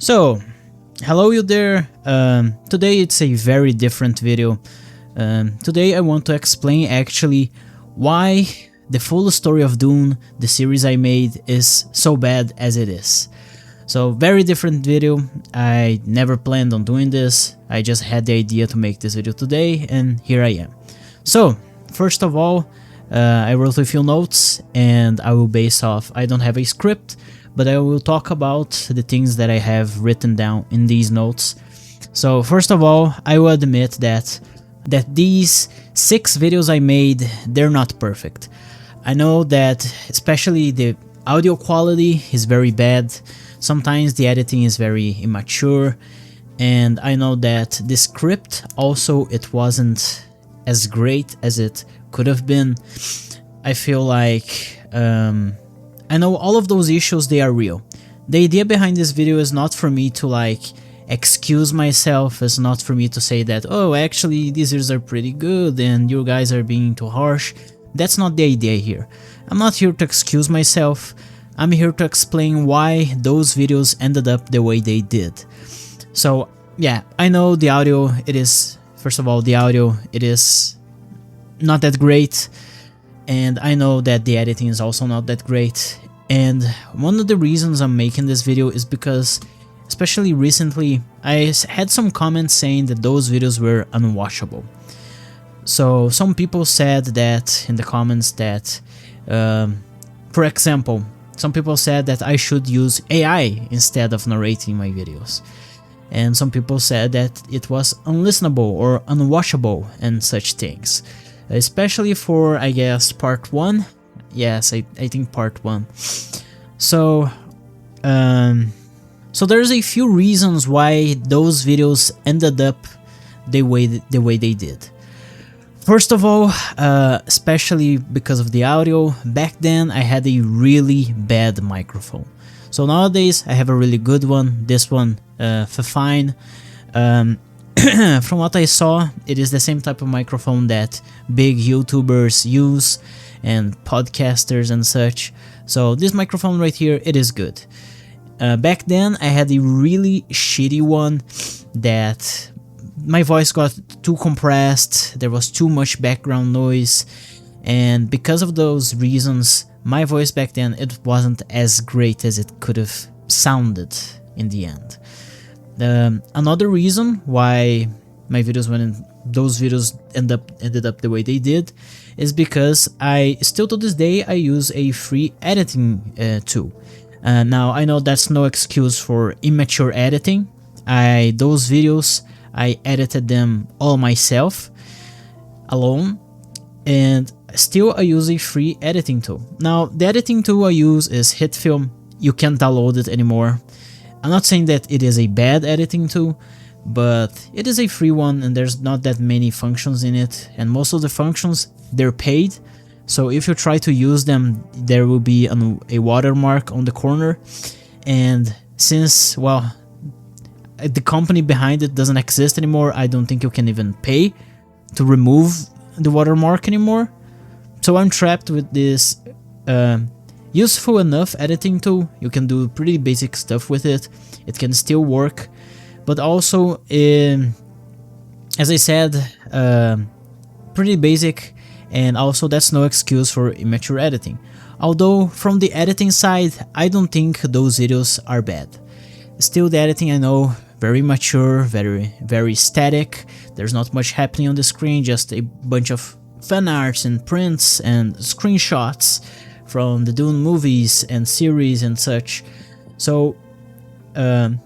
So, hello you there. Today it's a very different video. Today I want to explain actually why the full story of Dune, the series I made, is so bad as it is. So, very different video. I never planned on doing this. I just had the idea to make this video today, and here I am. So, first of all, I wrote a few notes, and I will base off. I don't have a script, but I will talk about the things that I have written down in these notes. So, first of all, I will admit that these 6 videos I made, they're not perfect. I know that especially the audio quality is very bad. Sometimes the editing is very immature, and I know that the script also, it wasn't as great as it could have been. I feel like I know all of those issues, they are real. The idea behind this video is not for me to like excuse myself, it's not for me to say that, oh, actually these videos are pretty good and you guys are being too harsh. That's not the idea here. I'm not here to excuse myself. I'm here to explain why those videos ended up the way they did. So yeah, I know the audio, it is, first of all, the audio, it is not that great, and I know that the editing is also not that great. And one of the reasons I'm making this video is because, especially recently, I had some comments saying that those videos were unwatchable. So some people said that in the comments that, for example, some people said that I should use AI instead of narrating my videos. And some people said that it was unlistenable or unwatchable and such things. Especially for, I guess, part 1. Yes, I think part 1. So there's a few reasons why those videos ended up the way they did. First of all, especially because of the audio, back then I had a really bad microphone. So nowadays I have a really good one, this one, fine. From what I saw, it is the same type of microphone that big YouTubers use and podcasters and such. So this microphone right here, it is good. Back then I had a really shitty one that my voice got too compressed, there was too much background noise, and because of those reasons, my voice back then, it wasn't as great as it could have sounded in the end. Another reason why my videos, when those videos ended up the way they did, is because I still to this day I use a free editing tool. Now I know that's no excuse for immature editing. Those videos I edited them all myself, alone, and still I use a free editing tool. Now the editing tool I use is HitFilm. You can't download it anymore. I'm not saying that it is a bad editing tool, but it is a free one and there's not that many functions in it, and most of the functions, they're paid. So if you try to use them, there will be a watermark on the corner, and since, well, the company behind it doesn't exist anymore, I don't think you can even pay to remove the watermark anymore. So I'm trapped with this useful enough editing tool. You can do pretty basic stuff with it. It can still work, but also, as I said, pretty basic, and also that's no excuse for immature editing. Although from the editing side, I don't think those videos are bad. Still, the editing, I know, very mature, very static. There's not much happening on the screen, just a bunch of fan arts and prints and screenshots from the Dune movies and series and such. So I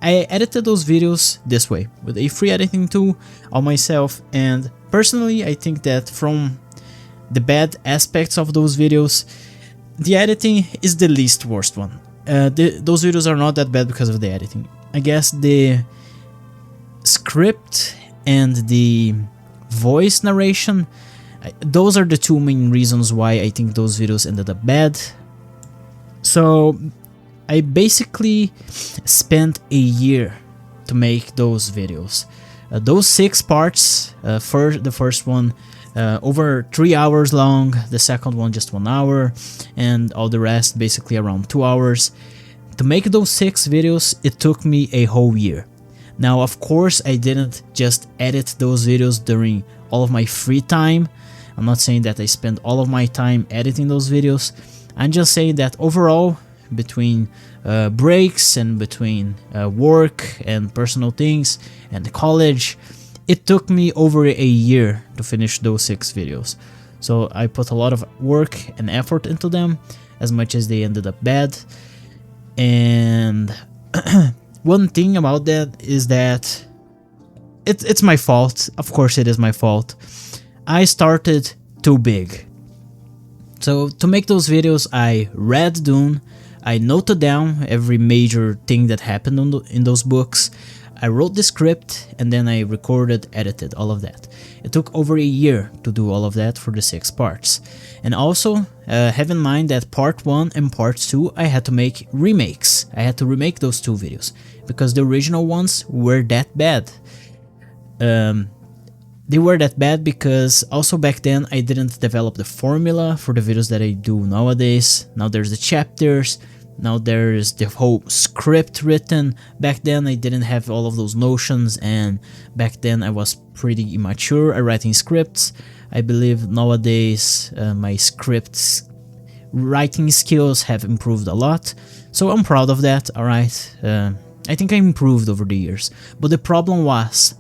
edited those videos this way, with a free editing tool on myself, and personally I think that from the bad aspects of those videos, the editing is the least worst one. Those videos are not that bad because of the editing. I guess the script and the voice narration, those are the 2 main reasons why I think those videos ended up bad. So I basically spent a year to make those videos. Those 6 parts, the first one over 3 hours long, the second one just 1 hour, and all the rest basically around 2 hours. To make those 6 videos, it took me a whole year. Now, of course, I didn't just edit those videos during all of my free time. I'm not saying that I spend all of my time editing those videos. I'm just saying that overall, between breaks and between work and personal things and college, it took me over a year to finish those 6 videos. So I put a lot of work and effort into them, as much as they ended up bad. And one thing about that is that it's my fault. Of course it is my fault. I started too big. So to make those videos, I read Dune, I noted down every major thing that happened in those books, I wrote the script, and then I recorded, edited, all of that. It took over a year to do all of that for the 6 parts. And also, have in mind that part 1 and part 2 I had to make remakes. I had to remake those 2 videos, because the original ones were that bad. They were that bad because also back then I didn't develop the formula for the videos that I do nowadays. Now there's the chapters, now there's the whole script written. Back then I didn't have all of those notions, and back then I was pretty immature at writing scripts. I believe nowadays my scripts writing skills have improved a lot, so I'm proud of that, alright. I think I improved over the years, but the problem was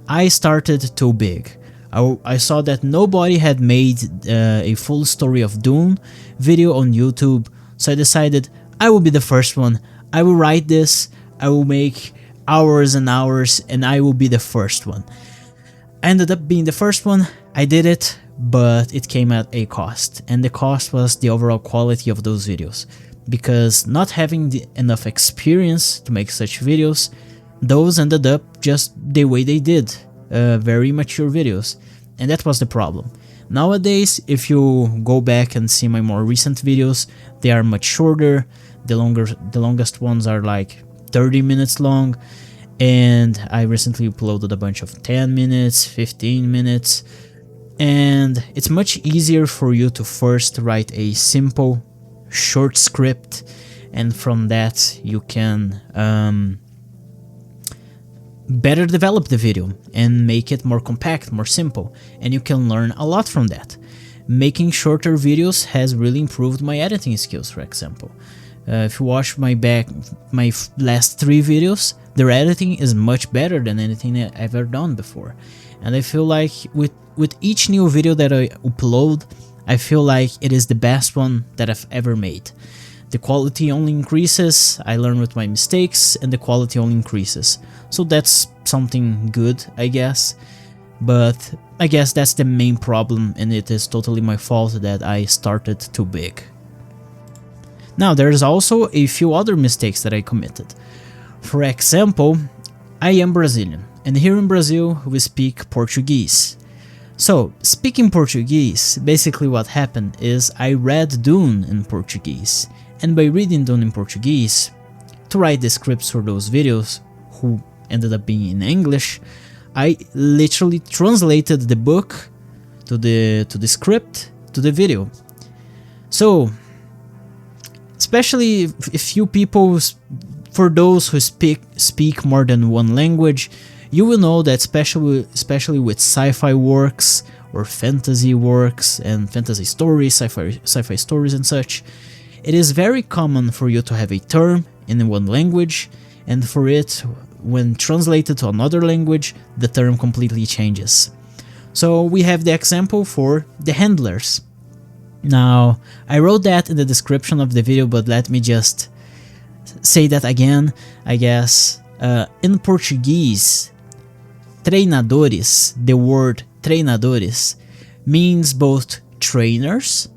I started too big. I saw that nobody had made a full Story of Dune video on YouTube, so I decided I will be the first one. I will write this, I will make hours and hours, and I will be the first one. I ended up being the first one, I did it, but it came at a cost, and the cost was the overall quality of those videos. Because not having enough experience to make such videos, those ended up just the way they did, very mature videos, and that was the problem. Nowadays, if you go back and see my more recent videos, they are much shorter. The longest ones are like 30 minutes long, and I recently uploaded a bunch of 10 minutes, 15 minutes, and it's much easier for you to first write a simple, short script, and from that you can better develop the video and make it more compact, more simple, and you can learn a lot from that. Making shorter videos has really improved my editing skills, for example. If you watch my last 3 videos, their editing is much better than anything I've ever done before. And I feel like with each new video that I upload, I feel like it is the best one that I've ever made. The quality only increases, I learn with my mistakes, and the quality only increases. So that's something good, I guess. But I guess that's the main problem, and it is totally my fault that I started too big. Now, there's also a few other mistakes that I committed. For example, I am Brazilian, and here in Brazil we speak Portuguese. So, speaking Portuguese, basically what happened is I read Dune in Portuguese, and by reading Dune in Portuguese, to write the scripts for those videos, who ended up being in English, I literally translated the book to the script to the video. So, especially if you people, for those who speak more than one language, you will know that especially with sci-fi works or fantasy works and fantasy stories, sci-fi stories and such, it is very common for you to have a term in one language, and for it, when translated to another language, the term completely changes. So we have the example for the handlers. Now, I wrote that in the description of the video, but let me just say that again, I guess. In Portuguese, treinadores, the word treinadores, means both trainers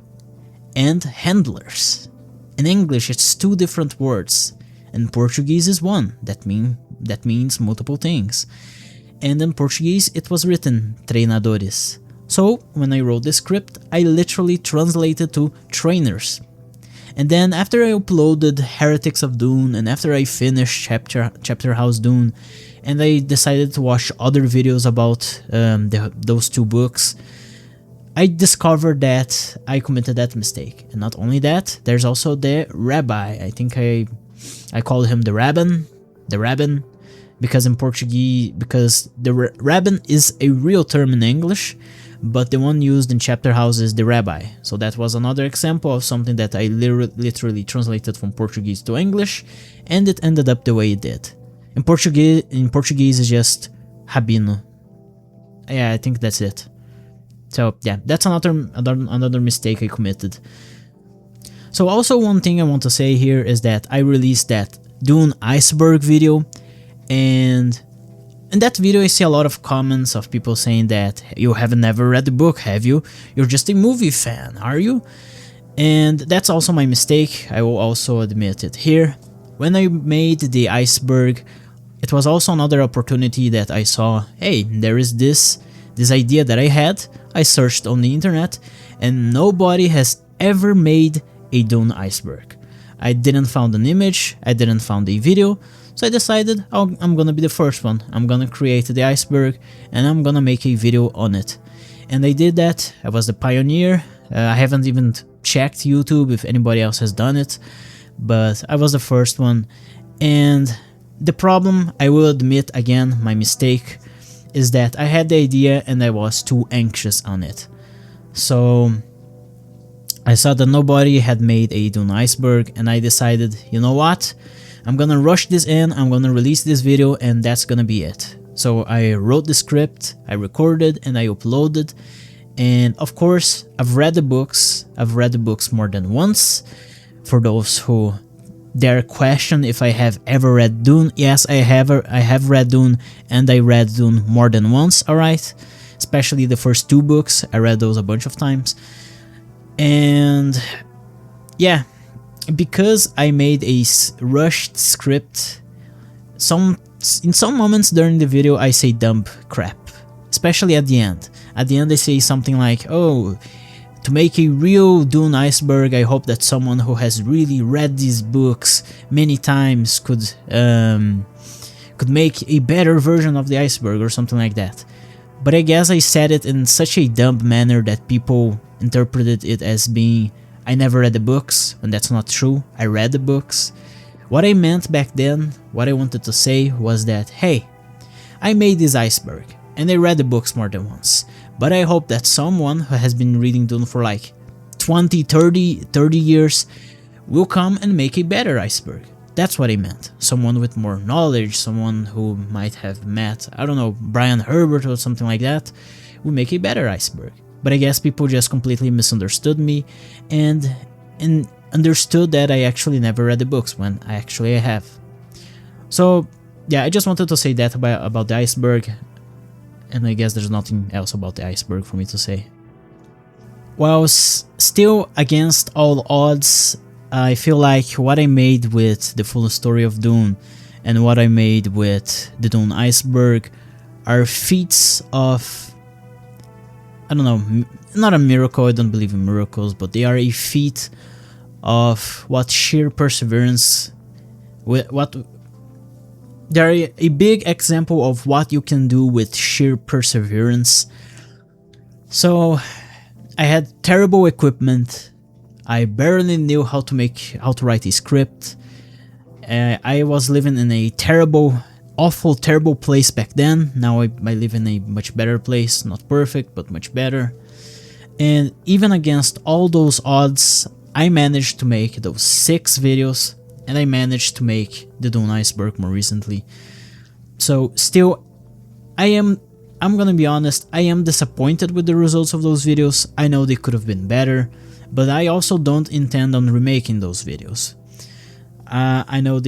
and handlers. In English, it's 2 different words, and Portuguese is one that means multiple things. And in Portuguese, it was written treinadores. So, when I wrote the script, I literally translated to trainers. And then after I uploaded Heretics of Dune, and after I finished Chapter House Dune, and I decided to watch other videos about those 2 books, I discovered that I committed that mistake. And not only that, there's also the rabbi. I think I I called him the Rabbin, because in Portuguese, because the Rabbin is a real term in English, but the one used in Chapter House is the Rabbi. So that was another example of something that I literally translated from Portuguese to English, and it ended up the way it did. In Portuguese it's just Rabino. Yeah, I think that's it. So yeah, that's another mistake I committed. So also one thing I want to say here is that I released that Dune Iceberg video, and in that video I see a lot of comments of people saying that you haven't never read the book, have you? You're just a movie fan, are you? And that's also my mistake, I will also admit it here. When I made the Iceberg, it was also another opportunity that I saw, hey, there is this idea that I had. I searched on the internet and nobody has ever made a Dune Iceberg. I didn't find an image, I didn't find a video, so I decided I'm gonna be the first one. I'm gonna create the iceberg and I'm gonna make a video on it. And I did that, I was the pioneer. I haven't even checked YouTube if anybody else has done it, but I was the first one. And the problem, I will admit again, my mistake, is that I had the idea and I was too anxious on it. So I saw that nobody had made a Dune Iceberg and I decided, you know what, I'm gonna rush this in, I'm gonna release this video and that's gonna be it. So I wrote the script, I recorded and I uploaded, and of course I've read the books more than once. For those who dare question if I have ever read Dune, yes, I have read Dune, and I read Dune more than once, alright? Especially the first 2 books, I read those a bunch of times. And yeah, because I made a rushed script, in some moments during the video I say dumb crap, especially at the end. At the end I say something like, oh, to make a real Dune Iceberg, I hope that someone who has really read these books many times could make a better version of the iceberg or something like that. But I guess I said it in such a dumb manner that people interpreted it as being, I never read the books, when that's not true. I read the books. What I meant back then, what I wanted to say was that, hey, I made this iceberg and I read the books more than once, but I hope that someone who has been reading Dune for like 20, 30 years will come and make a better iceberg. That's what I meant. Someone with more knowledge, someone who might have met, I don't know, Brian Herbert or something like that, will make a better iceberg. But I guess people just completely misunderstood me and understood that I actually never read the books when I have. So yeah, I just wanted to say that about the iceberg, and I guess there's nothing else about the iceberg for me to say. While still against all odds, I feel like what I made with the full story of Dune and what I made with the Dune Iceberg are feats of, I don't know, not a miracle, I don't believe in miracles, but they are a feat of what sheer perseverance, they're a big example of what you can do with sheer perseverance. So I had terrible equipment, I barely knew how to write a script, I was living in a terrible place back then. Now I live in a much better place, not perfect, but much better. And even against all those odds, I managed to make those 6 videos, and I managed to make the Dune Iceberg more recently. So still, I'm gonna be honest, I am disappointed with the results of those videos. I know they could have been better, but I also don't intend on remaking those videos. I know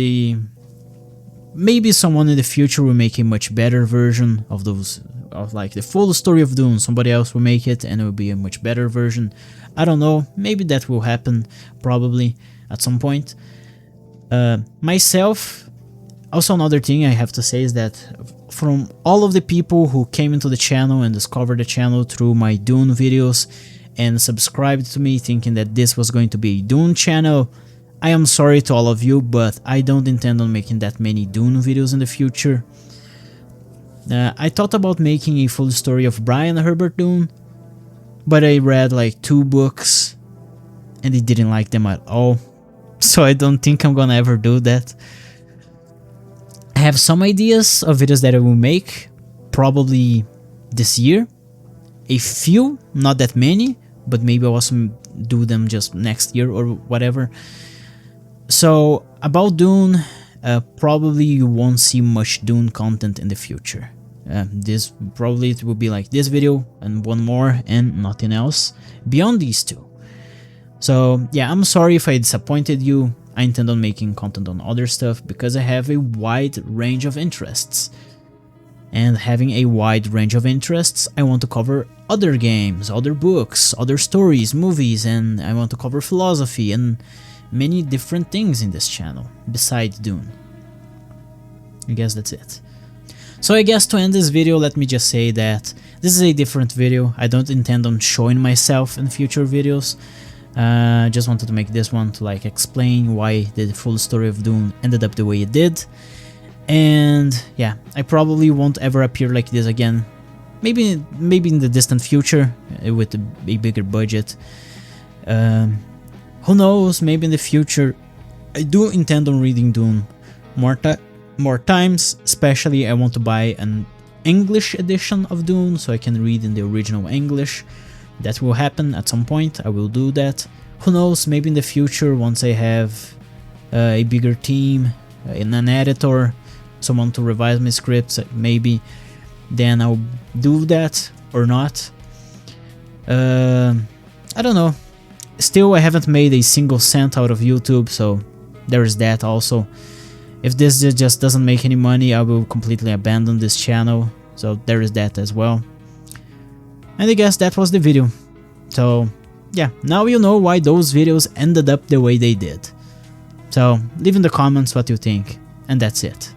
maybe someone in the future will make a much better version of those, of like the full story of Dune. Somebody else will make it and it will be a much better version. I don't know, maybe that will happen, probably, at some point. Myself, also another thing I have to say is that from all of the people who came into the channel and discovered the channel through my Dune videos and subscribed to me thinking that this was going to be a Dune channel, I am sorry to all of you, but I don't intend on making that many Dune videos in the future. I thought about making a full story of Brian Herbert Dune, but I read like 2 books and I didn't like them at all. so I don't think I'm gonna ever do that. I have some ideas of videos that I will make, probably this year. A few, not that many, but maybe I'll also do them just next year or whatever. So about Dune, probably you won't see much Dune content in the future. This probably it will be like this video and one more and nothing else beyond these two. So yeah, I'm sorry if I disappointed you. I intend on making content on other stuff because I have a wide range of interests. And having a wide range of interests, I want to cover other games, other books, other stories, movies, and I want to cover philosophy and many different things in this channel, besides Dune. I guess that's it. So I guess to end this video, let me just say that this is a different video. I don't intend on showing myself in future videos. Just wanted to make this one to like explain why the full story of Dune ended up the way it did. And yeah, I probably won't ever appear like this again. Maybe in the distant future with a bigger budget. Who knows? Maybe in the future. I do intend on reading Dune more times. Especially, I want to buy an English edition of Dune so I can read in the original English. That will happen at some point. I will do that. Who knows? Maybe in the future, once I have a bigger team, and an editor, someone to revise my scripts, maybe then I'll do that or not. I don't know. Still, I haven't made a single cent out of YouTube, so there's that also. If this just doesn't make any money, I will completely abandon this channel, so there is that as well. And I guess that was the video. So yeah, now you know why those videos ended up the way they did. So leave in the comments what you think, and that's it.